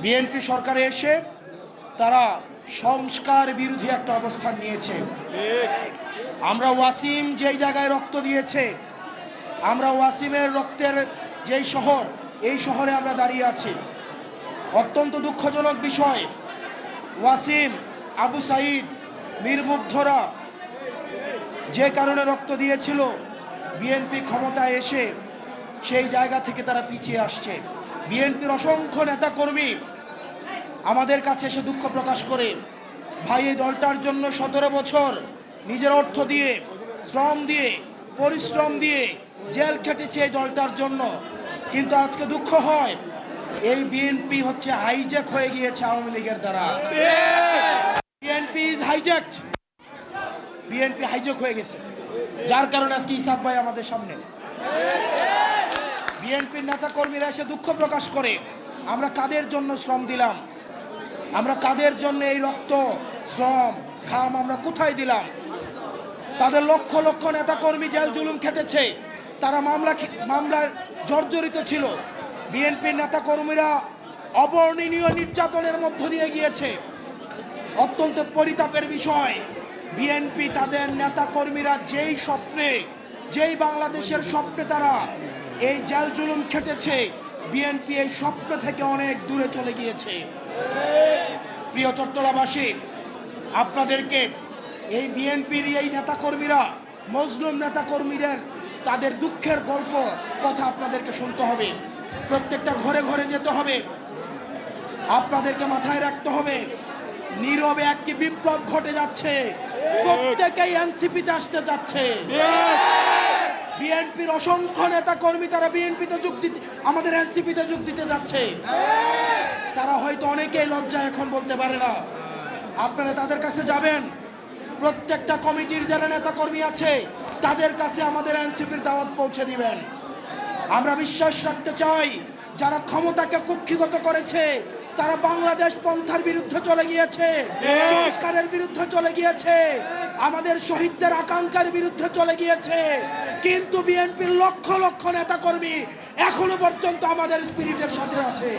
BNP সরকারে এসে তারা সংস্কার বিরোধী একটা অবস্থান নিয়েছে। আমরা ওয়াসিম যেই জায়গায় রক্ত দিয়েছে, আমরা ওয়াসিমের রক্তের যেই শহর, এই শহরে আমরা দাঁড়িয়ে আছি। অত্যন্ত দুঃখজনক বিষয়, ওয়াসিম, আবু সাইদ, মীর মুগ্ধরা যে কারণে রক্ত দিয়েছিল, বিএনপি ক্ষমতায় এসে সেই জায়গা থেকে তারা পিছিয়ে আসছে। বিএনপির অসংখ্য নেতাকর্মী আমাদের কাছে এসে দুঃখ প্রকাশ করে, ভাই এই দলটার জন্য 17 বছর নিজের অর্থ দিয়ে, শ্রম দিয়ে, পরিশ্রম দিয়ে জেল খেটেছে এই দলটার জন্য, কিন্তু আজকে দুঃখ হয় এই বিএনপি হচ্ছে হাইজ্যাক হয়ে গিয়েছে আওয়ামী লীগের দ্বারা। বিএনপি ইজ হাইজ্যাকড, বিএনপি হাইজ্যাক হয়ে গেছে, যার কারণে আজকে ইসাক ভাই আমাদের সামনে। বিএনপির নেতা কর্মীরা এসে দুঃখ প্রকাশ করে, আমরা কাদের জন্য শ্রম দিলাম, আমরা কাদের জন্য এই রক্ত, শ্রম, ঘাম আমরা কোথায় দিলাম। তাদের লক্ষ লক্ষ নেতা কর্মী জেল জুলুম খেটেছে, তারা মামলার জর্জরিত ছিল। বিএনপির নেতা কর্মীরা অবর্ণনীয় নির্যাতনের মধ্য দিয়ে গিয়েছে। অত্যন্ত পরিতাপের বিষয়, বিএনপি তাদের নেতা কর্মীরা যেই স্বপ্নে, যেই বাংলাদেশের স্বপ্নে তারা এই জেল জুলুম খেটেছে, বিএনপি এই স্বপ্ন থেকে অনেক দূরে চলে গিয়েছে। প্রিয় চট্টলাবাসী, আপনাদেরকে এই বিএনপির এই নেতাকর্মীরা, মজলুম নেতাকর্মীদের তাদের দুঃখের গল্প কথা আপনাদেরকে শুনতে হবে। প্রত্যেকটা ঘরে ঘরে যেতে হবে, আপনাদেরকে মাথায় রাখতে হবে নীরবে একটি বিপ্লব ঘটে যাচ্ছে। প্রত্যেকেই এনসিপিতে আসতে যাচ্ছে। বিএনপির অসংখ্য নেতা কর্মী তারা বিএনপিতে যোগ দিতে, আমাদের এনসিপিতে যোগ দিতে যাচ্ছে। তারা হয়তো অনেকেই লজ্জায় এখন বলতে পারে না। আপনারা তাদের কাছে যাবেন, প্রত্যেকটা কমিটির যারা নেতা কর্মী আছে তাদের কাছে আমাদের এনসিপির দাওয়াত পৌঁছে দিবেন। আমরা বিশ্বাস রাখতে চাই, যারা ক্ষমতাকে কুক্ষিগত করেছে তারা বাংলাদেশ পন্থার বিরুদ্ধে চলে গিয়েছে, সংস্কারের বিরুদ্ধে চলে গিয়েছে, আমাদের শহীদদের আকাঙ্ক্ষার বিরুদ্ধে চলে গিয়েছে। কিন্তু বিএনপির লক্ষ লক্ষ নেতা কর্মী এখনো পর্যন্ত আমাদের স্পিরিটের সাথে আছে।